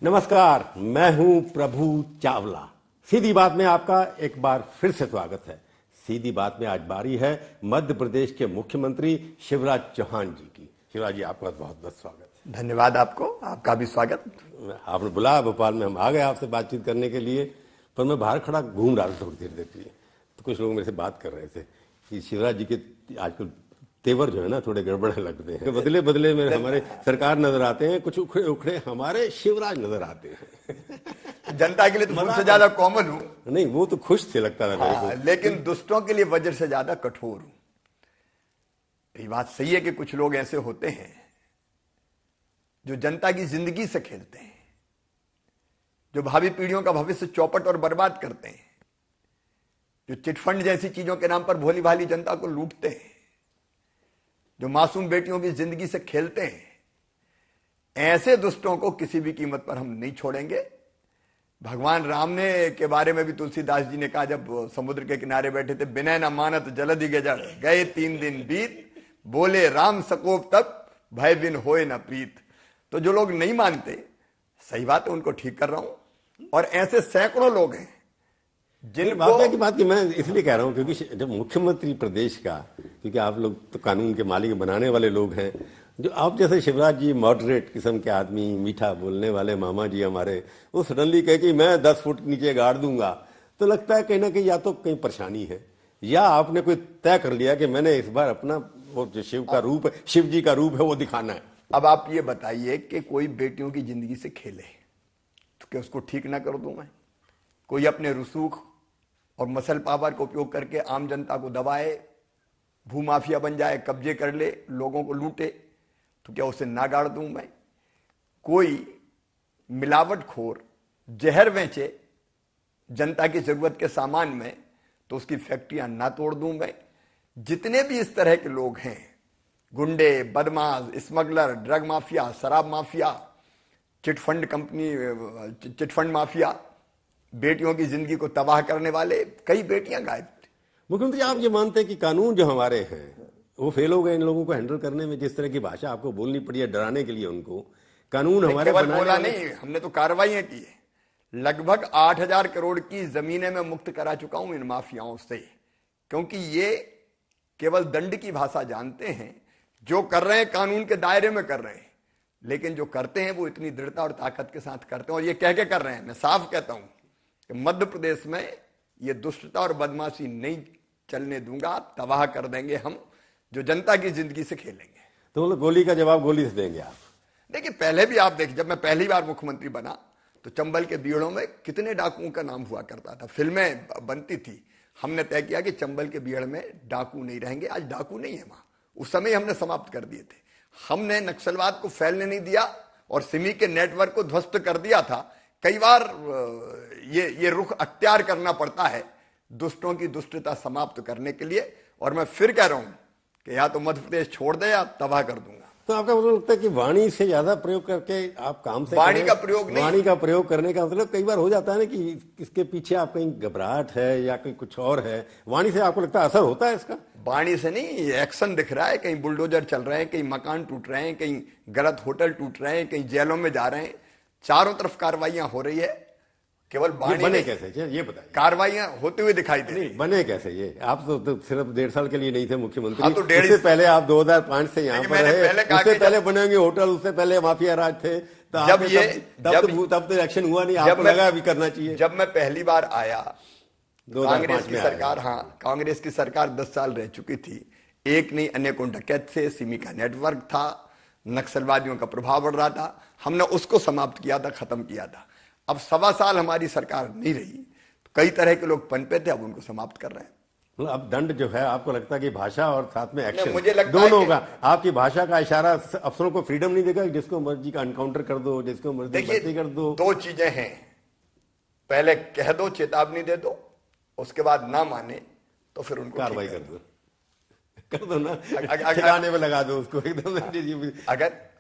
नमस्कार, मैं हूं प्रभु चावला। सीधी बात में आपका एक बार फिर से स्वागत है। सीधी बात में आज बारी है मध्य प्रदेश के मुख्यमंत्री शिवराज चौहान जी की। शिवराज जी, आपका बहुत बहुत स्वागत। धन्यवाद आपको, आपका भी स्वागत। आपने बुलाया भोपाल में, हम आ गए आपसे बातचीत करने के लिए, पर मैं बाहर खड़ा घूम रहा था थोड़ी देर देखिए, तो कुछ लोग मेरे से बात कर रहे थे कि शिवराज जी के आजकल तेवर जो है ना थोड़े गड़बड़ लगते हैं, बदले बदले में हमारे सरकार नजर आते हैं, कुछ उखड़े उखड़े हमारे शिवराज नजर आते हैं। जनता के लिए तो सबसे ज्यादा कॉमन हूं। नहीं, वो तो खुश थे लगता था लेकिन दुष्टों के लिए वज्र से ज्यादा कठोर हूं। ये बात सही है कि कुछ लोग ऐसे होते हैं जो जनता की जिंदगी से खेलते हैं, जो भावी पीढ़ियों का भविष्य चौपट और बर्बाद करते हैं, जो चिटफंड जैसी चीजों के नाम पर भोली भाली जनता को लूटते हैं, जो मासूम बेटियों की जिंदगी से खेलते हैं। ऐसे दुष्टों को किसी भी कीमत पर हम नहीं छोड़ेंगे। भगवान राम ने के बारे में भी तुलसीदास जी ने कहा, जब समुद्र के किनारे बैठे थे, विनय न मानत जलधि गजड़, गए 3 दिन बीत, बोले राम सकोप तब, भय बिन होए न प्रीत। तो जो लोग नहीं मानते, सही बात है, उनको ठीक कर रहा हूं, और ऐसे सैकड़ों लोग हैं जिनको की बात की मैं इसलिए कह रहा हूं क्योंकि जब मुख्यमंत्री प्रदेश का, क्योंकि आप लोग तो कानून के मालिक बनाने वाले लोग हैं, जो आप जैसे शिवराज जी मॉडरेट किस्म के आदमी, मीठा बोलने वाले मामा जी हमारे, वो सडनली कहे कि मैं 10 फुट नीचे गाड़ दूंगा, तो लगता है कहीं ना कहीं या तो कहीं परेशानी है, या आपने कोई तय कर लिया कि मैंने इस बार अपना वो जो शिव का रूप है, शिव जी का रूप है, वो दिखाना है। अब आप ये बताइए कि कोई बेटियों की जिंदगी से खेले तो क्या उसको ठीक ना कर दूं मैं? कोई अपने रसूख और मसल पावर का उपयोग करके आम जनता को दबाए, भूमाफिया बन जाए, कब्जे कर ले, लोगों को लूटे, तो क्या उसे ना गाड़ दूं मैं? कोई मिलावटखोर जहर बेचे जनता की जरूरत के सामान में, तो उसकी फैक्ट्रियां ना तोड़ दूं मैं? जितने भी इस तरह के लोग हैं, गुंडे, बदमाश, स्मगलर, ड्रग माफिया, शराब mafia, chit fund company, chit fund mafia, बेटियों की जिंदगी को तबाह करने वाले, कई बेटियां गायब। मुख्यमंत्री, आप ये मानते हैं कि कानून जो हमारे हैं वो फेल हो गए इन लोगों को हैंडल करने में? जिस तरह की भाषा आपको बोलनी पड़ी है डराने के लिए उनको, कानून हमारे केवल बोला नहीं, हमने तो कार्रवाइयां की है। लगभग 8,000 करोड़ की जमीनें मैं मुक्त करा चुका हूं इन माफियाओं से, क्योंकि ये केवल दंड की भाषा जानते हैं। जो कर रहे हैं कानून के दायरे में कर रहे हैं, लेकिन जो करते हैं वो इतनी दृढ़ता और ताकत के साथ करते हैं, और ये कह के कर रहे हैं। मैं साफ कहता हूं कि मध्य प्रदेश में ये दुष्टता और बदमाशी नहीं चलने दूंगा, तबाह कर देंगे हम, जो जनता की जिंदगी से खेलेंगे। तो मतलब गोली का जवाब गोली से देंगे आप? देखिए, पहले भी आप देखिए, जब मैं पहली बार मुख्यमंत्री बना तो चंबल के बीड़ों में कितने डाकुओं का नाम हुआ करता था, फिल्में बनती थी। हमने तय किया कि चंबल के बीड़ में डाकू नहीं रहेंगे। आज डाकू नहीं है वहां, उस समय हमने समाप्त कर दिए थे। हमने नक्सलवाद को फैलने नहीं दिया और सिमी के नेटवर्क को ध्वस्त कर दिया था। कई बार ये रुख अख्तियार करना पड़ता है दुष्टों की दुष्टता समाप्त करने के लिए, और मैं फिर कह रहा हूं कि या तो मध्य प्रदेश छोड़ दे या तबाह कर दूंगा। तो आपका मतलब लगता है कि वाणी से ज्यादा प्रयोग करके आप काम से वाणी का प्रयोग नहीं, वाणी का प्रयोग करने का मतलब कई बार हो जाता है ना कि इसके पीछे आप कहीं घबराहट है या कहीं कुछ और है। वाणी से आपको लगता है असर होता है इसका? वाणी से नहीं, एक्शन दिख रहा है। कहीं बुलडोजर चल रहे हैं, कहीं मकान टूट रहे हैं, कहीं गलत होटल टूट रहे हैं, कहीं जेलों में जा रहे हैं, चारों तरफ कार्रवाइयां हो रही है। केवल बने कैसे ये बताइए? कार्रवाइयां होते हुए दिखाई दे रही है। बने कैसे ये? आप तो सिर्फ 1.5 साल के लिए नहीं थे मुख्यमंत्री। हाँ, तो उससे पहले आप 2005 से यहाँ पर रहे, उससे पहले बने होंगे होटल, उससे पहले माफिया राज थे। तो तब तो एक्शन हुआ नहीं, आपको लगा अभी करना चाहिए। जब मैं पहली बार आया, कांग्रेस की सरकार, हाँ, कांग्रेस की सरकार 10 साल रह चुकी थी। एक नहीं अनेकों डकैत थे, सिमी का नेटवर्क था, नक्सलवादियों का प्रभाव बढ़ रहा था। हमने उसको समाप्त किया था, खत्म किया था। अब 1.25 साल हमारी सरकार नहीं रही, तो कई तरह के लोग पनपे थे, अब उनको समाप्त कर रहे हैं। अब दंड जो है, आपको लगता है कि भाषा और साथ में एक्शन मुझे लगता दोनों होगा? आपकी भाषा का इशारा अफसरों को फ्रीडम नहीं देगा, जिसको मर्जी का एनकाउंटर कर दो, जिसको मर्जी भर्ती कर दो? 2 चीजें हैं, पहले कह दो, चेतावनी दे दो, उसके बाद ना माने तो फिर उनको कार्रवाई कर दो ना, ठिकाने में लगा दो उसको एकदम।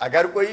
अगर कोई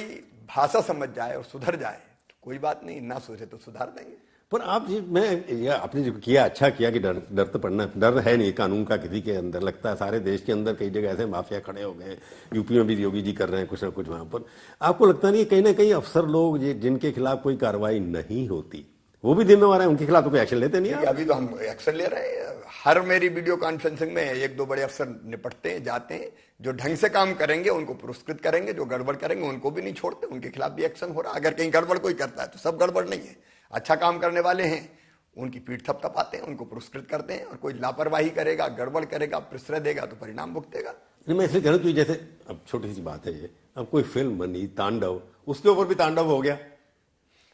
भाषा समझ जाए और सुधर जाए तो कोई बात नहीं, ना सुधरे तो सुधार देंगे। पर आप जी मैं या आपने जो किया अच्छा किया कि डर तो पड़ना डर है नहीं कानून का किसी के अंदर। लगता है सारे देश के अंदर कई जगह ऐसे माफिया खड़े हो गए हैं, यूपी में भी योगी जी कर रहे हैं कुछ ना कुछ वहां पर। आपको लगता नहीं कहीं ना कहीं अफसर लोग जिनके खिलाफ कोई कार्रवाई नहीं होती वो भी जिम्मेवार है, उनके खिलाफ तो कोई एक्शन लेते नहीं अभी तो हम एक्शन ले रहे हैं। हर मेरी वीडियो कॉन्फ्रेंसिंग में एक दो बड़े अफसर निपटते हैं, जाते हैं। जो ढंग से काम करेंगे उनको पुरस्कृत करेंगे, जो गड़बड़ करेंगे उनको भी नहीं छोड़ते, उनके खिलाफ भी एक्शन हो रहा है। अगर कहीं गड़बड़ कोई करता है तो सब गड़बड़ नहीं है, अच्छा काम करने वाले हैं उनकी पीठ थपथपाते हैं, उनको पुरस्कृत करते हैं। और कोई लापरवाही करेगा, गड़बड़ करेगा, प्रश्रय देगा तो परिणाम भुगतेगा। मैं इसलिए कह रहा हूँ जैसे अब छोटी सी बात है ये, अब कोई फिल्म बनी तांडव, उसके ऊपर भी तांडव हो गया।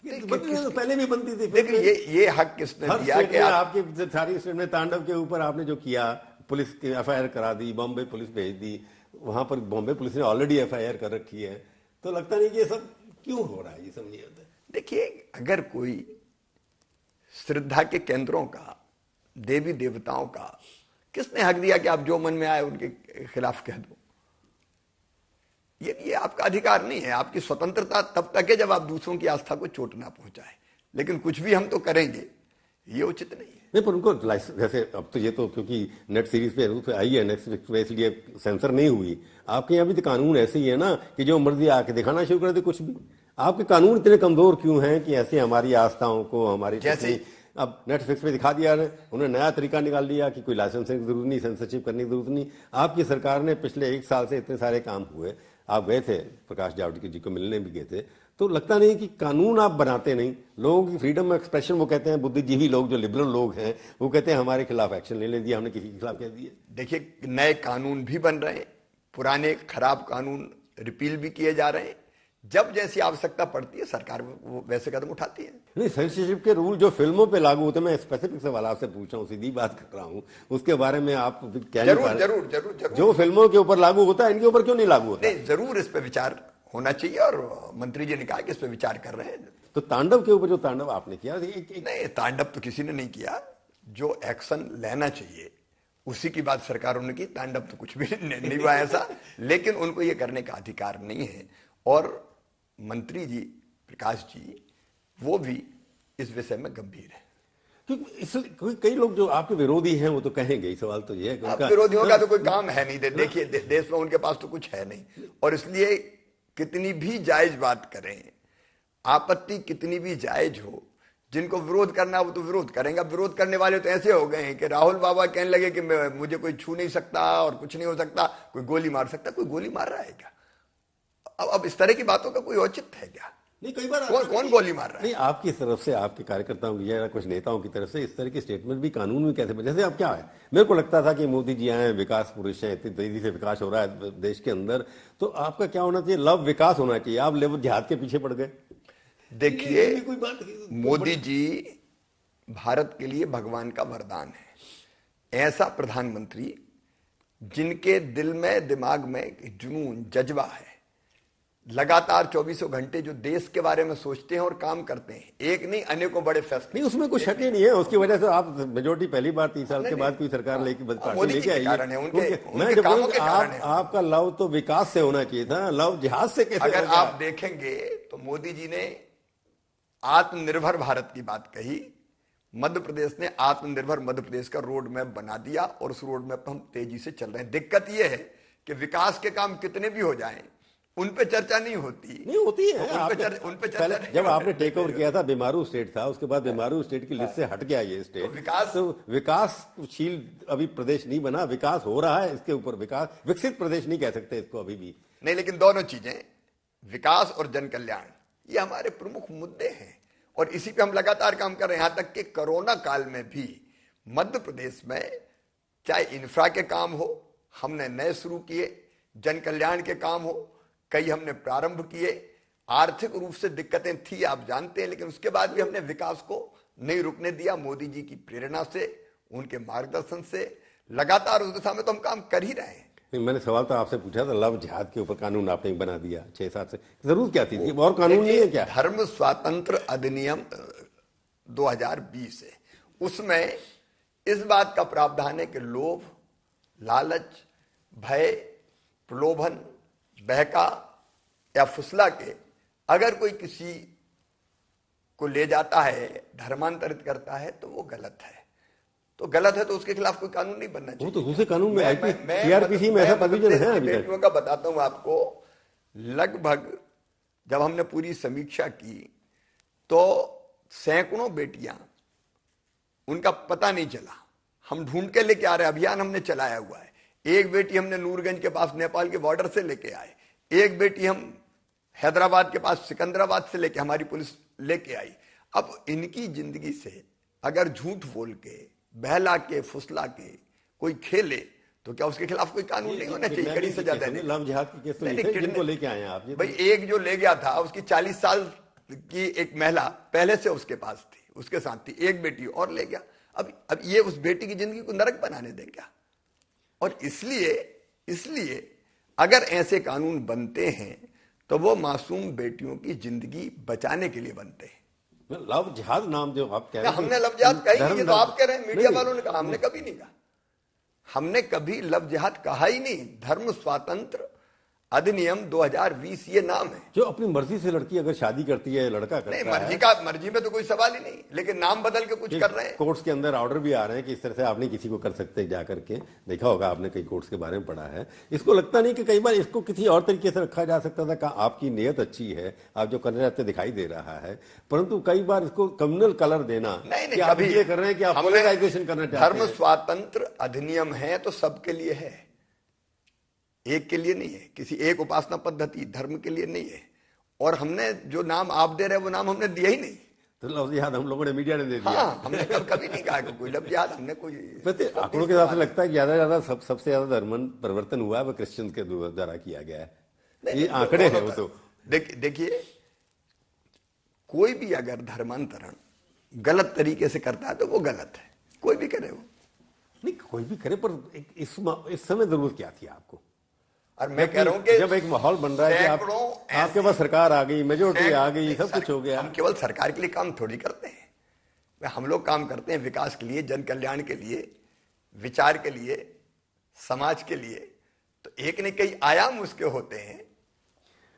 तो पहले भी बनती थी। देखिए ये हक किसने दिया कि आपके सारी स्टेट में तांडव के ऊपर आपने जो किया, पुलिस की एफआईआर करा दी, बॉम्बे पुलिस भेज दी, वहां पर बॉम्बे पुलिस ने ऑलरेडी एफआईआर कर रखी है। तो लगता नहीं कि ये सब क्यों हो रहा है, ये सब नहीं होता। देखिए अगर कोई श्रद्धा के केंद्रों का, देवी देवताओं का, किसने हक दिया कि आप जो मन में आए उनके खिलाफ कह दो? ये आपका अधिकार नहीं है। आपकी स्वतंत्रता तब तक है जब आप दूसरों की आस्था को चोट ना पहुंचाए। लेकिन कुछ भी हम तो करेंगे, ये उचित नहीं है। नहीं पर उनको जैसे अब तो ये तो क्योंकि नेट सीरीज पे आई है, नेटफ्लिक्स पे, इसलिए सेंसर नहीं हुई। आपके यहाँ भी तो कानून ऐसे ही है ना कि जो मर्जी आके दिखाना शुरू कर दे कुछ भी। आपके कानून इतने कमजोर क्यों हैं कि ऐसे हमारी आस्थाओं को, हमारी जैसे अब नेटफ्लिक्स पे दिखा दिया, उन्होंने नया तरीका निकाल लिया कि कोई लाइसेंसिंग की जरूरत नहीं, सेंसरशिप करने की जरूरत नहीं। आपकी सरकार ने पिछले 1 साल से इतने सारे काम हुए। आप गए थे प्रकाश जावड़ेकर जी को मिलने भी गए थे, तो लगता नहीं कि कानून आप बनाते नहीं। लोगों की फ्रीडम ऑफ एक्सप्रेशन, वो कहते हैं बुद्धिजीवी लोग, जो लिबरल लोग हैं, वो कहते हैं हमारे खिलाफ एक्शन ले दिया, हमने किसी के खिलाफ कह दिया। देखिए नए कानून भी बन रहे हैं, पुराने खराब कानून रिपील भी किए जा रहे हैं। जब जैसी आवश्यकता पड़ती है सरकार वो वैसे कदम उठाती है। नहीं, सेंसरशिप के रूल जो फिल्मों पे लागू होते हैं, मैं स्पेसिफिक सवाल आपसे पूछ रहा हूँ, सीधी बात कर रहा हूँ, उसके बारे में आप क्या जरूर जरूर जरूर जरूर जो फिल्मों के ऊपर लागू होता है इनके ऊपर क्यों नहीं लागू होता? नहीं, जरूर इस पे विचार होना चाहिए और मंत्री जी ने कहा कि इस पे विचार कर रहे हैं। तो तांडव के ऊपर जो तांडव आपने किया, नहीं, तांडव तो किसी ने नहीं किया। जो एक्शन लेना चाहिए उसी की बात सरकारों ने की। तांडव तो कुछ भी नहीं हुआ ऐसा, लेकिन उनको ये करने का अधिकार नहीं है। और मंत्री जी प्रकाश जी वो भी इस विषय में गंभीर है। क्योंकि कई लोग जो आपके विरोधी हैं वो तो कहेंगे, इस सवाल तो ये है कि उनका विरोधियों का तो कोई काम है नहीं। देखिए देश में उनके पास तो कुछ है नहीं, और इसलिए कितनी भी जायज बात करें, आपत्ति कितनी भी जायज हो, जिनको विरोध करना वो तो विरोध करेंगे। विरोध करने वाले तो ऐसे हो गए हैं कि राहुल बाबा कहने लगे कि मुझे कोई छू नहीं सकता और कुछ नहीं हो सकता, कोई गोली मार सकता। कोई गोली मार रहा है क्या? अब इस तरह की बातों का कोई औचित्य है क्या? नहीं, कई बार कौन गोली मार रहा है? नहीं, आपकी तरफ से, आपके कार्यकर्ताओं की या कुछ नेताओं की तरफ से इस तरह की स्टेटमेंट भी कानून में कैसे? जैसे अब क्या है, मेरे को लगता था कि मोदी जी आए, विकास पुरुष हैं, इतनी तेजी से विकास हो रहा है देश के अंदर, तो आपका क्या होना चाहिए? लव विकास होना चाहिए। आप लव जिहाद के पीछे पड़ गए। देखिए मोदी जी भारत के लिए भगवान का वरदान है। ऐसा प्रधानमंत्री जिनके दिल में, दिमाग में जुनून, जज्बा है, लगातार 24 घंटे जो देश के बारे में सोचते हैं और काम करते हैं, एक नहीं अनेकों बड़े फैसले। नहीं, उसमें कुछ शक ही नहीं है। उसकी वजह से आप मेजोरिटी पहली बार 30 साल के बाद कोई सरकार लेके आई है। आपका लव तो विकास से होना चाहिए था, लव जिहाद से कैसे? अगर आप देखेंगे तो मोदी जी ने आत्मनिर्भर भारत की बात कही। मध्य प्रदेश ने आत्मनिर्भर मध्य प्रदेश का रोड मैप बना दिया और उस रोड मैप पर हम तेजी से चल रहे हैं। दिक्कत यह है कि विकास के काम कितने भी हो जाएं, उन पे चर्चा नहीं होती है। उन पे चर्चा जब आपने टेक ओवर किया था, बीमारू स्टेट था, उसके बाद बीमारू स्टेट की लिस्ट से हट गया ये स्टेट। तो विकासशील अभी प्रदेश नहीं बना, विकास हो रहा है। इसके ऊपर विकास, विकसित प्रदेश नहीं कह सकते इसको अभी भी नहीं। लेकिन दोनों चीजें, विकास और जन कल्याण, ये हमारे प्रमुख मुद्दे हैं और इसी पे हम लगातार काम कर रहे हैं। यहां तक कि कोरोना काल में भी मध्य प्रदेश में चाहे इंफ्रा के काम हो, हमने नए शुरू किए, जन कल्याण के काम हो, कई हमने प्रारंभ किए। आर्थिक रूप से दिक्कतें थी, आप जानते हैं, लेकिन उसके बाद भी हमने विकास को नहीं रुकने दिया। मोदी जी की प्रेरणा से, उनके मार्गदर्शन से लगातार उस दिशा में तो हम काम कर ही रहे हैं। मैंने सवाल तो आपसे पूछा था, लव जिहाद के ऊपर कानून आपने बना दिया 6-7 से, जरूर क्या थी? और कानून नहीं है क्या? धर्म स्वातंत्र अधिनियम 2020 है, उसमें इस बात का प्रावधान है कि लोभ, लालच, भय, प्रलोभन, बहका या फुसला के अगर कोई किसी को ले जाता है, धर्मांतरित करता है, तो वो गलत है। तो गलत है तो उसके खिलाफ कोई कानून नहीं बनना चाहिए। वो तो दूसरे कानून में सीआरपीसी में ऐसा प्रोविजन है अभी तक। बेटियों का बताता हूं आपको, लगभग जब हमने पूरी समीक्षा की तो सैकड़ों बेटियां, उनका पता नहीं चला, हम ढूंढ के लेके आ रहे हैं, अभियान हमने चलाया हुआ है। एक बेटी हमने नूरगंज के पास नेपाल के बॉर्डर से लेके आए, एक बेटी हम हैदराबाद के पास सिकंदराबाद से लेके हमारी पुलिस लेके आई। अब इनकी जिंदगी से अगर झूठ बोल के, बहला के, फुसला के कोई खेले तो क्या उसके खिलाफ कोई कानून नहीं होना चाहिए, कड़ी सजा देने? लव जिहाद की केस तो नहीं थे, जिनको लेके आए हैं आप ये भाई, एक जो ले गया था उसकी 40 साल की एक महिला पहले से उसके पास थी, उसके साथ थी, एक बेटी और ले गया। अब ये उस बेटी की जिंदगी को नरक बनाने दे क्या? और इसलिए अगर ऐसे कानून बनते हैं तो वो मासूम बेटियों की जिंदगी बचाने के लिए बनते हैं। लव जिहाद नाम जो आप कह रहे हैं, हमने लव जिहाद कही नहीं, तो आप कह रहे हैं मीडिया वालों ने कहा, हमने कभी नहीं कहा। हमने कभी लव जिहाद कहा ही नहीं। धर्म स्वातंत्र अधिनियम 2020 ये नाम है। जो अपनी मर्जी से लड़की अगर शादी करती है, लड़का करता नहीं, है, मर्जी में तो कोई सवाल ही नहीं, लेकिन नाम बदल के कुछ कर रहे हैं। कोर्ट्स के अंदर ऑर्डर भी आ रहे हैं कि इस तरह से आप नहीं किसी को कर सकते, जा करके देखा होगा आपने, कई कोर्ट्स के बारे में पढ़ा है। इसको लगता नहीं कि कई बार इसको किसी और तरीके से रखा जा सकता था? आपकी नीयत अच्छी है, आप जो करने जाते दिखाई दे रहा है, परंतु कई बार इसको कम्युनल कलर देना, नहीं, आप ये कर रहे हैं कि आप पोलराइजेशन करना चाहते हैं। धर्म स्वातंत्र अधिनियम है तो सबके लिए है, एक के लिए नहीं है। किसी एक उपासना पद्धति धर्म के लिए नहीं है। और हमने जो नाम आप दे रहे हैं वो नाम हमने दिया ही नहीं। तो लव जिहाद हम लोगों ने, मीडिया ने दे दिया। हाँ, हमने कभी नहीं कहा कि कोई लव जिहाद, हमने कोई। आंकड़ों के हिसाब से लगता है कि ज्यादा सबसे ज्यादा धर्म परिवर्तन हुआ है वो क्रिश्चियन के द्वारा किया गया है। ये आंकड़े हैं वो तो। देखिए, कोई भी अगर धर्मांतरण गलत तरीके से करता है तो वो गलत है, कोई भी करे वो। नहीं, कोई भी करे, पर इस समय जरूरत क्या थी आपको? और मैं कह रहा हूं कि जब एक माहौल बन रहा है कि आपके पास सरकार आ गई, मेजोरिटी आ गई, सब कुछ हो गया। हम केवल सरकार के लिए काम थोड़ी करते हैं, हम लोग काम करते हैं विकास के लिए, जन कल्याण के लिए, विचार के लिए, समाज के लिए। तो एक ने कई आयाम उसके होते हैं।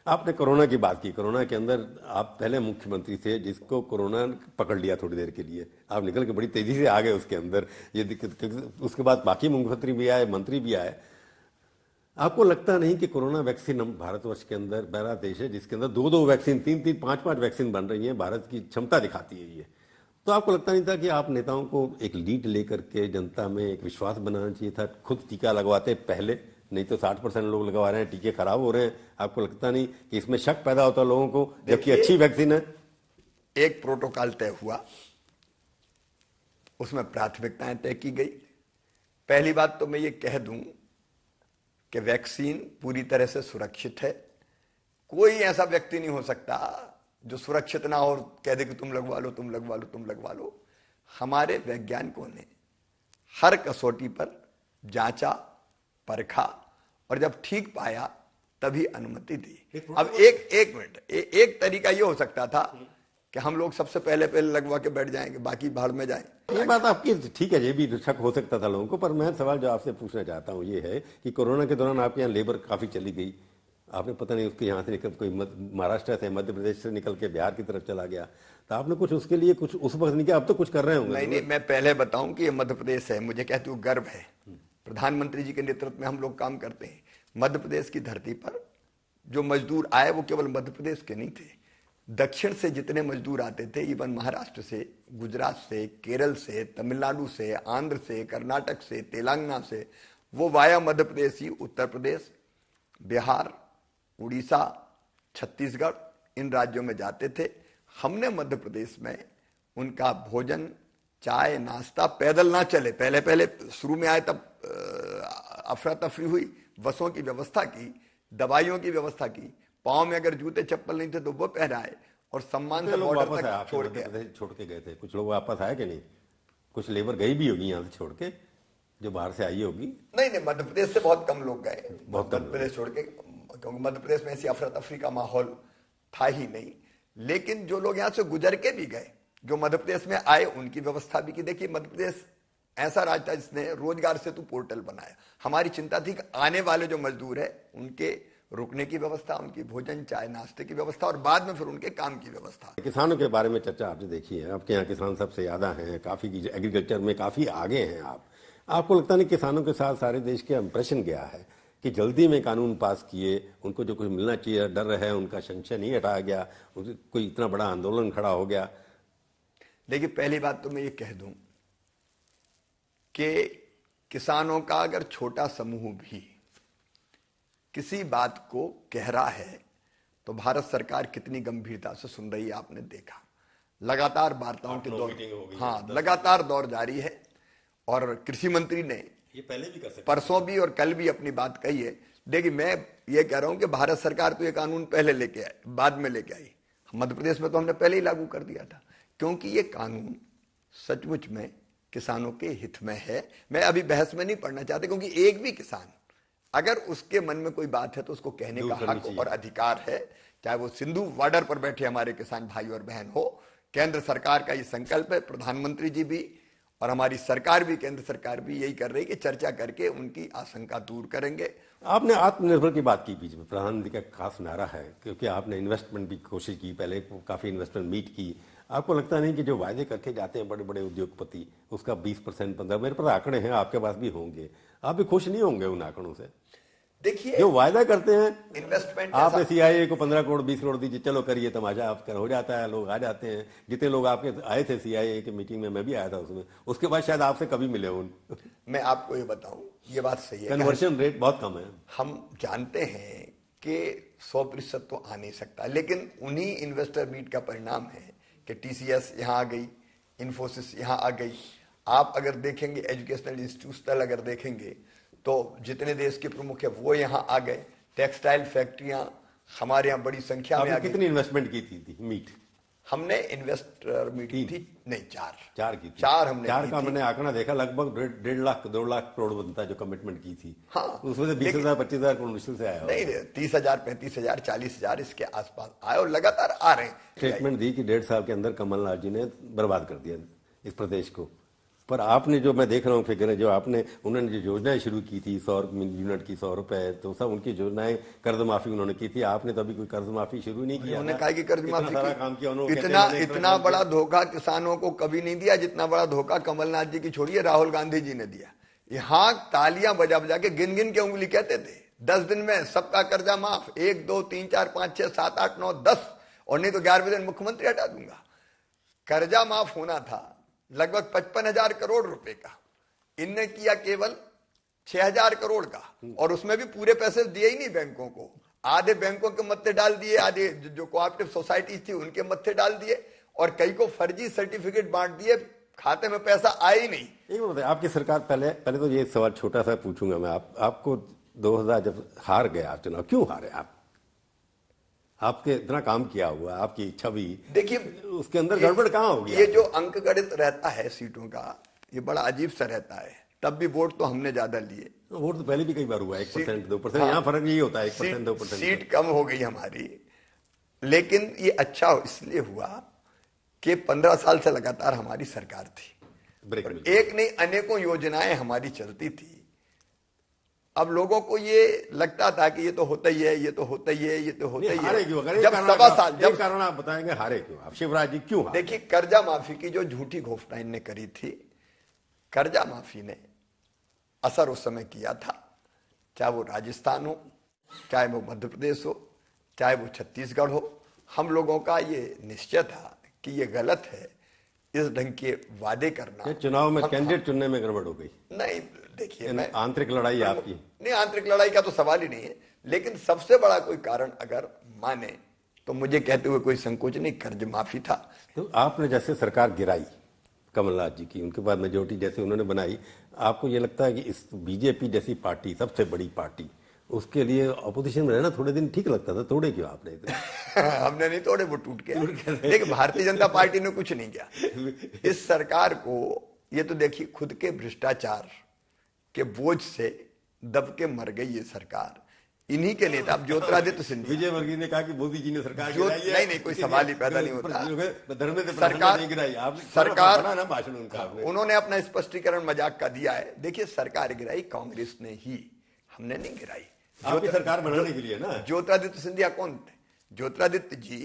आपने कोरोना की बात की। कोरोना के अंदर आप पहले मुख्यमंत्री थे जिसको कोरोना पकड़ लिया थोड़ी देर के लिए, आप निकल के बड़ी तेजी से आ गए उसके अंदर। ये दिक्कत, उसके बाद बाकी मुख्यमंत्री भी आए, मंत्री भी आए। आपको लगता नहीं कि कोरोना वैक्सीन, हम भारतवर्ष के अंदर पहला देश है जिसके अंदर 2-2 वैक्सीन, 3-3, 5-5 वैक्सीन बन रही हैं, भारत की क्षमता दिखाती है ये। तो आपको लगता नहीं था कि आप नेताओं को एक लीड लेकर के जनता में एक विश्वास बनाना चाहिए था? खुद टीका लगवाते पहले, नहीं तो 60% लोग लगवा रहे हैं, टीके खराब हो रहे हैं। आपको लगता नहीं कि इसमें शक पैदा होता लोगों को, जबकि अच्छी वैक्सीन है? एक प्रोटोकॉल तय हुआ, उसमें प्राथमिकताएं तय की गई। पहली बात तो मैं ये कह दूं कि वैक्सीन पूरी तरह से सुरक्षित है। कोई ऐसा व्यक्ति नहीं हो सकता जो सुरक्षित ना हो और कह दे कि तुम लगवा लो, तुम लगवा लो, तुम लगवा लो। हमारे वैज्ञानिकों ने हर कसौटी पर जांचा, परखा और जब ठीक पाया तभी अनुमति दी। अब एक मिनट, एक तरीका ये हो सकता था कि हम लोग सबसे पहले लगवा के बैठ जाएंगे, बाकी भाड़ में जाएं। ये बात आपकी ठीक है, ये भी शक हो सकता था लोगों को। पर मैं सवाल जो आपसे पूछना चाहता हूँ ये है कि कोरोना के दौरान आपके यहाँ लेबर काफी चली गई, आपने पता नहीं उसके यहाँ से निकल, कोई महाराष्ट्र से, मध्य प्रदेश से निकल के बिहार की तरफ चला गया, तो आपने कुछ उसके लिए कुछ उस वक्त नहीं किया? अब तो कुछ कर रहे होंगे। नहीं, मैं पहले बताऊं कि ये मध्य प्रदेश है, मुझे कहते हुए गर्व है। प्रधानमंत्री जी के नेतृत्व में हम लोग काम करते हैं। मध्य प्रदेश की धरती पर जो मजदूर आए वो केवल मध्य प्रदेश के नहीं थे, दक्षिण से जितने मजदूर आते थे, इवन महाराष्ट्र से, गुजरात से, केरल से, तमिलनाडु से, आंध्र से, कर्नाटक से, तेलंगाना से, वो वाया मध्य प्रदेश ही उत्तर प्रदेश, बिहार, उड़ीसा, छत्तीसगढ़, इन राज्यों में जाते थे। हमने मध्य प्रदेश में उनका भोजन, चाय, नाश्ता पैदल ना चले, पहले शुरू में आए तब अफरा तफरी हुई, बसों की व्यवस्था की, दवाइयों की व्यवस्था की, पाँव में अगर जूते चप्पल नहीं थे तो वो पहनाए और सम्मान से बॉर्डर तक छोड़ के गए थे। कुछ लोग वापस आए कि नहीं? कुछ लेबर गई भी होगी यहाँ से छोड़ के, जो बाहर से आई होगी। नहीं, मध्य प्रदेश से बहुत कम लोग गए, मध्य प्रदेश छोड़ के, क्योंकि मध्य प्रदेश में ऐसी अफरा तफरी का माहौल था ही नहीं। लेकिन जो लोग यहाँ से गुजर के भी गए, जो मध्य प्रदेश में आए, उनकी व्यवस्था भी की। देखिए, मध्य प्रदेश ऐसा राज्य था जिसने रोजगार सेतु पोर्टल बनाया। हमारी चिंता थी कि आने वाले जो मजदूर है उनके रुकने की व्यवस्था, उनकी भोजन चाय नाश्ते की व्यवस्था और बाद में फिर उनके काम की व्यवस्था। किसानों के बारे में चर्चा आपने देखी है, आपके यहाँ किसान सबसे ज्यादा हैं, काफी एग्रीकल्चर में काफी आगे हैं आप। आपको लगता नहीं किसानों के साथ सारे देश के इंप्रेशन गया है कि जल्दी में कानून पास किए, उनको जो कुछ मिलना चाहिए डर है, उनका संशय नहीं हटाया गया, कोई इतना बड़ा आंदोलन खड़ा हो गया? देखिए, पहली बात तो मैं ये कह दूं कि किसानों का अगर छोटा समूह भी किसी बात को कह रहा है तो भारत सरकार कितनी गंभीरता से सुन रही है, आपने देखा। लगातार वार्ताओं के दौर, हाँ, लगातार दौर जारी है। और कृषि मंत्री ने ये पहले भी कर सकते, परसों भी और कल भी अपनी बात कही है। देखिए, मैं ये कह रहा हूं कि भारत सरकार तो ये कानून पहले लेके आई, बाद में लेके आई। मध्य प्रदेश में तो हमने पहले ही लागू कर दिया था, क्योंकि ये कानून सचमुच में किसानों के हित में है। मैं अभी बहस में नहीं पड़ना चाहता, क्योंकि एक भी किसान अगर उसके मन में कोई बात है तो उसको कहने का हक और अधिकार है, चाहे वो सिंधु बॉर्डर पर बैठे हमारे किसान भाई और बहन हो। केंद्र सरकार का ये संकल्प है, प्रधानमंत्री जी भी और हमारी सरकार भी, केंद्र सरकार भी यही कर रही है कि चर्चा करके उनकी आशंका दूर करेंगे। आपने आत्मनिर्भर की बात की, बीच में प्रधानमंत्री का खास नारा है, क्योंकि आपने इन्वेस्टमेंट की कोशिश की, पहले काफी इन्वेस्टमेंट मीट की। आपको लगता नहीं कि जो वायदे करके जाते हैं बड़े बड़े उद्योगपति, उसका 20% 15, मेरे पास आंकड़े हैं, आपके पास भी होंगे, आप भी खुश नहीं होंगे उन आंकड़ों से? देखिए, जो वायदा करते हैं, इन्वेस्टमेंट आपने सीआईए को 15 करोड़ 20 करोड़ दीजिए, चलो करिए तमाशा, आप हो जाता है, लोग आ जाते हैं। जितने लोग आपके आए थे सीआईए की मीटिंग में, मैं भी आया था उसमें, उसके बाद शायद आपसे कभी मिले उन। मैं आपको ये बताऊं, ये बात सही है, कन्वर्शन रेट बहुत कम है। हम जानते हैं कि 100% तो आ नहीं सकता, लेकिन उन्हीं इन्वेस्टर मीट का परिणाम है कि टीसीएस यहां आ गई, इन्फोसिस यहां आ गई। आप अगर देखेंगे एजुकेशनल इंस्टीट्यूशनल अगर देखेंगे तो जितने देश के प्रमुख है वो यहां आ गए। टेक्सटाइल फैक्ट्रियां हमारे यहां बड़ी संख्या में आ गई। कितनी इन्वेस्टमेंट की थी मीट? हमने इन्वेस्टर मीट की थी, नहीं, चार की थी। हमने चार का मैंने आंकड़ा देखा, लगभग 1.5 लाख 2 लाख करोड़ बनता है जो कमिटमेंट की थी। हाँ, उसमें से 20,000 25,000 करोड़ मुश्किल से आया। नहीं, 30,000 35,000 40,000 इसके आसपास आए और लगातार आ रहे हैं। स्टेटमेंट दी कि 1.5 साल के अंदर कमलनाथ जी ने बर्बाद कर दिया इस प्रदेश को। पर आपने जो, मैं देख रहा हूँ फिगर, जो आपने, उन्होंने जो योजनाएं शुरू की थी 100 यूनिट की 100 रुपए, तो सब उनकी योजनाएं, कर्ज माफी उन्होंने की थी। आपने तो अभी कोई कर्ज माफी शुरू नहीं किया। उन्होंने कहा कि कर्ज माफी सारा काम किया उन्होंने। इतना बड़ा धोखा किसानों को कभी नहीं दिया जितना बड़ा धोखा कमलनाथ जी की छोड़िए राहुल गांधी जी ने दिया। यहाँ तालियां बजा बजा के गिन गिन के उंगली कहते थे 10 दिन में सबका कर्जा माफ, 1 2 3 4 5 6 7 8 9 10, और नहीं तो 11वें दिन मुख्यमंत्री हटा दूंगा। कर्जा माफ होना था लगभग 55,000 करोड़ रुपए का, इनने किया केवल 6,000 करोड़ का, और उसमें भी पूरे पैसे दिए ही नहीं बैंकों को। आधे बैंकों के मत्थे डाल दिए, आधे जो कोऑपरेटिव सोसाइटी थी उनके मत्थे डाल दिए, और कई को फर्जी सर्टिफिकेट बांट दिए, खाते में पैसा आया ही नहीं। एक बात बताइए, आपकी सरकार, पहले तो ये सवाल छोटा सा पूछूंगा मैं, आपको 2000 जब हार गए आप चुनाव, क्यों हारे आप? आपके इतना काम किया हुआ, आपकी छवि, देखिए उसके अंदर गड़बड़ कहाँ होगी? ये जो अंक गणित रहता है सीटों का, ये बड़ा अजीब सा रहता है। तब भी वोट तो हमने ज्यादा लिए, वोट तो पहले भी कई बार हुआ, 1% 2%। यहाँ फर्क यही होता है, 1% 2%। सीट कम हो गई हमारी, लेकिन ये अच्छा इसलिए हुआ कि 15 साल से लगातार हमारी सरकार थी, एक नहीं अनेकों योजनाएं हमारी चलती थी। अब लोगों को ये लगता था कि ये तो होता ही है, ये तो होता ही है, ये तो होता ही है। जब 7 साल, जब कारण आप बताएंगे हारे क्यों आप, शिवराज जी क्यों हारे? देखिए, कर्जा माफी की जो झूठी घोषणा इनने करी थी, कर्जा माफी ने असर उस समय किया था, चाहे वो राजस्थान हो, चाहे वो मध्य प्रदेश हो, चाहे वो छत्तीसगढ़ हो। हम लोगों का ये निश्चय था कि ये गलत है इस ढंग के वादे करना। चुनाव में कैंडिडेट चुनने में गड़बड़ हो गई? नहीं, देखिए, आंतरिक लड़ाई आपकी नहीं, आंतरिक लड़ाई का तो सवाल ही नहीं है, लेकिन सबसे बड़ा कोई कारण अगर माने तो मुझे कहते हुए कोई संकोच नहीं, कर्ज माफी था। तो आपने जैसे सरकार गिराई कमलनाथ जी की, उनके बाद मेजोरिटी जैसे उन्होंने बनाई, आपको ये लगता है कि इस बीजेपी जैसी पार्टी, सबसे बड़ी पार्टी, उसके लिए अपोजिशन में रहना थोड़े दिन ठीक लगता था? तोड़े क्यों आपने? हमने नहीं तोड़े, वो टूट गया। लेकिन भारतीय जनता पार्टी ने कुछ नहीं किया इस सरकार को। ये तो देखिए, खुद के भ्रष्टाचार के बोझ से दब के मर गई ये सरकार। इन्हीं के नेता, अब ज्योतिरादित्य सिंधिया, विजय वर्गीय ने कहा कि मोदी जी ने सरकार गिराई है। नहीं, कोई सवाल ही पैदा नहीं होता। सरकार नहीं गिराई, सरकार ना भाषण उनका, उन्होंने अपना स्पष्टीकरण मजाक का दिया है। देखिए, सरकार गिराई कांग्रेस ने ही, हमने नहीं गिराई। आपकी सरकार बनाने के लिए ना। ज्योतिरादित्य सिंधिया कौन थे? ज्योतिरादित्य जी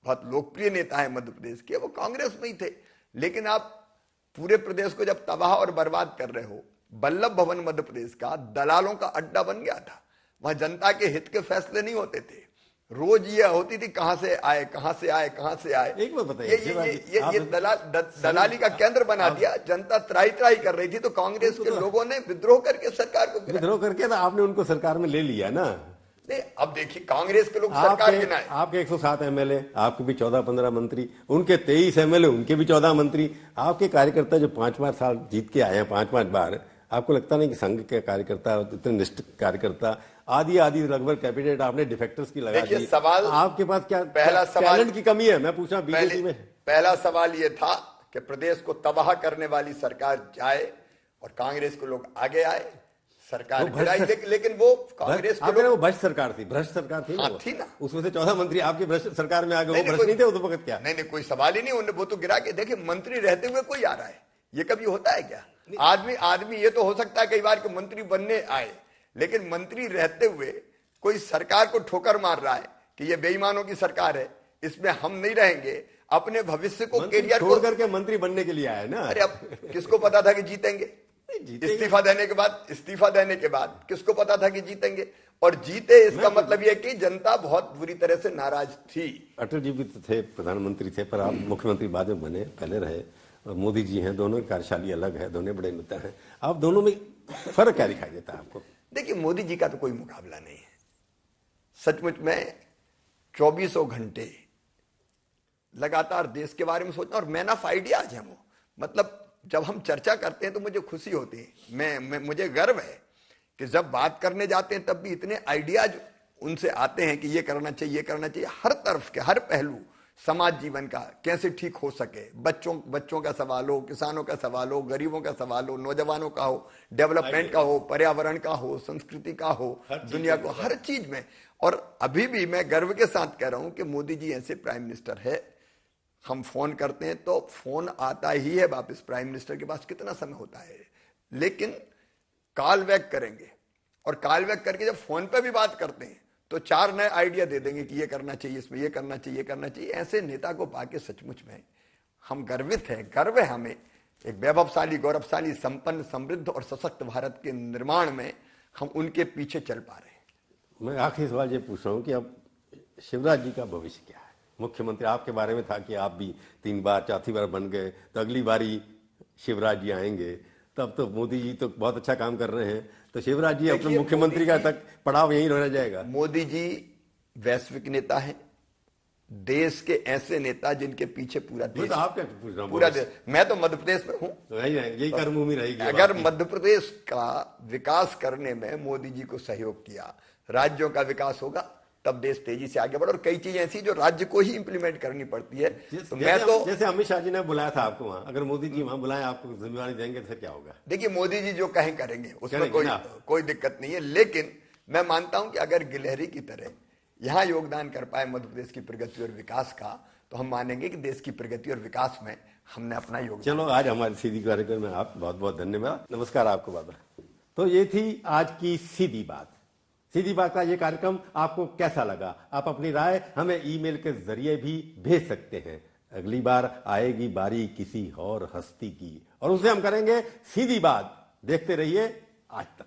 बहुत लोकप्रिय नेता है मध्य प्रदेश के, वो कांग्रेस में ही थे, लेकिन आप पूरे प्रदेश को जब तबाह और बर्बाद कर रहे हो, वल्लभ भवन मध्य प्रदेश का दलालों का अड्डा बन गया था। वहां जनता के हित के फैसले नहीं होते थे, रोज ये होती थी कहां से आए कहां से आए कहां से आए। एक बात बताइए, ये दलाली का केंद्र बना दिया। जनता त्राही त्राही कर रही थी, तो कांग्रेस के लोगों ने विद्रोह करके सरकार को विद्रोह करके तो आपने उनको सरकार में ले लिया ना। नहीं, अब देखिए कांग्रेस के लोग सरकार गिनाए, आपके 107 एमएलए, आपके भी 14-15 मंत्री, उनके 23 एमएलए, उनके भी 14 मंत्री, आपके कार्यकर्ता जो 5-5 साल जीत के आए हैं 5-5 बार, आपको लगता नहीं कि संघ के कार्यकर्ता, इतने निष्ठ कार्यकर्ता, आधी लगभग कैबिनेट आपने डिफेक्टर्स की लगा दी। सवाल आपके पास क्या पहला सवाल टैलेंट की कमी है? मैं पूछ रहा हूं बीजेपी में। पहला सवाल ये था कि प्रदेश को तबाह करने वाली सरकार जाए और कांग्रेस के लोग आगे आए, सरकार गिराई, लेकिन वो कांग्रेस के लोग, वो भ्रष्ट सरकार थी, भ्रष्ट सरकार थी ना, थी ना, उसमें से 14 मंत्री आपकी भ्रष्ट सरकार में आ गए। वो भ्रष्ट नहीं थे उस वक्त? क्या नहीं, कोई सवाल ही नहीं, उन्होंने वो तो गिरा के। देखिए मंत्री रहते हुए कोई आ रहा है, ये कभी होता है क्या? आदमी ये तो हो सकता है कई बार कि मंत्री बनने आए, लेकिन मंत्री रहते हुए कोई सरकार को ठोकर मार रहा है कि ये बेईमानों की सरकार है, इसमें हम नहीं रहेंगे, अपने भविष्य को, कैरियर को छोड़ करके मंत्री बनने के लिए आए ना। अरे अब किसको पता था कि जीतेंगे? इस्तीफा देने के बाद किसको पता था कि जीतेंगे? और जीते, इसका मतलब यह कि जनता बहुत बुरी तरह से नाराज थी। अटल जी भी तो थे, प्रधानमंत्री थे, पर आप मुख्यमंत्री बाद में बने, पहले रहे। और मोदी जी हैं, दोनों की कार्यशैली अलग है, दोनों बड़े नेता हैं। आप दोनों में फर्क क्या दिखाई देता है आपको? देखिए मोदी जी का तो कोई मुकाबला नहीं है। सचमुच में 24 घंटे लगातार देश के बारे में सोचना, और मैन ऑफ आइडियाज है वो। मतलब जब हम चर्चा करते हैं तो मुझे खुशी होती है, मुझे गर्व है कि जब बात करने जाते हैं तब भी इतने आइडियाज उनसे आते हैं कि ये करना चाहिए, ये करना चाहिए। हर तरफ के हर पहलू समाज जीवन का कैसे ठीक हो सके, बच्चों का सवाल हो, किसानों का सवाल हो, गरीबों का सवाल हो, नौजवानों का हो, डेवलपमेंट का हो, पर्यावरण का हो, संस्कृति का हो, दुनिया को, हर चीज में। और अभी भी मैं गर्व के साथ कह रहा हूं कि मोदी जी ऐसे प्राइम मिनिस्टर है, हम फोन करते हैं तो फोन आता ही है वापस। प्राइम मिनिस्टर के पास कितना समय होता है, लेकिन कॉल बैक करेंगे, और कॉल बैक करके जब फोन पे भी बात करते हैं तो 4 नए आइडिया दे देंगे कि ये करना चाहिए, इसमें ये करना चाहिए, ये करना चाहिए। ऐसे नेता को पाके सचमुच में हम गर्वित हैं, गर्व है हमें। एक वैभवशाली, गौरवशाली, संपन्न, समृद्ध और सशक्त भारत के निर्माण में हम उनके पीछे चल पा रहे हैं। मैं आखिरी सवाल ये पूछ रहा हूँ कि अब शिवराज जी का भविष्य क्या है? मुख्यमंत्री आपके बारे में था कि आप भी 3 बार 4थी बार बन गए, तो अगली बारी शिवराज जी आएंगे, तब तो मोदी जी तो बहुत अच्छा काम कर रहे हैं, तो शिवराज जी अपने मुख्यमंत्री का तक पड़ाव यहीं रह जाएगा। मोदी जी वैश्विक नेता है, देश के ऐसे नेता जिनके पीछे पूरा देश, तो आप क्या पूछ रहा हूं? पूरा देश। मैं तो मध्य प्रदेश में हूं, यही कर्मभूमि रहेगी। अगर मध्य प्रदेश का विकास करने में मोदी जी को सहयोग किया, राज्यों का विकास होगा, तब देश तेजी से आगे बढ़े। और कई चीजें ऐसी जो राज्य को ही इंप्लीमेंट करनी पड़ती है। तो मैं तो जैसे अमित शाह जी ने बुलाया था आपको वहां, अगर मोदी जी वहां बुलाएं, आपको जिम्मेदारी देंगे तो क्या होगा? देखिए मोदी जी जो कहें करेंगे, उसमें कोई दिक्कत नहीं है। लेकिन मैं मानता हूं कि अगर गिलहरी की तरह यहां योगदान कर पाए मध्य प्रदेश की प्रगति और विकास का, तो हम मानेंगे कि देश की प्रगति और विकास में हमने अपना योगदान। चलो, आज हमारे सीधी कार्यक्रम में आप बहुत बहुत धन्यवाद। नमस्कार आपको बाबा। तो ये थी आज की सीधी बात। सीधी बात का ये कार्यक्रम आपको कैसा लगा? आप अपनी राय हमें ईमेल के जरिए भी भेज सकते हैं। अगली बार आएगी बारी किसी और हस्ती की, और उसे हम करेंगे सीधी बात। देखते रहिए आज तक।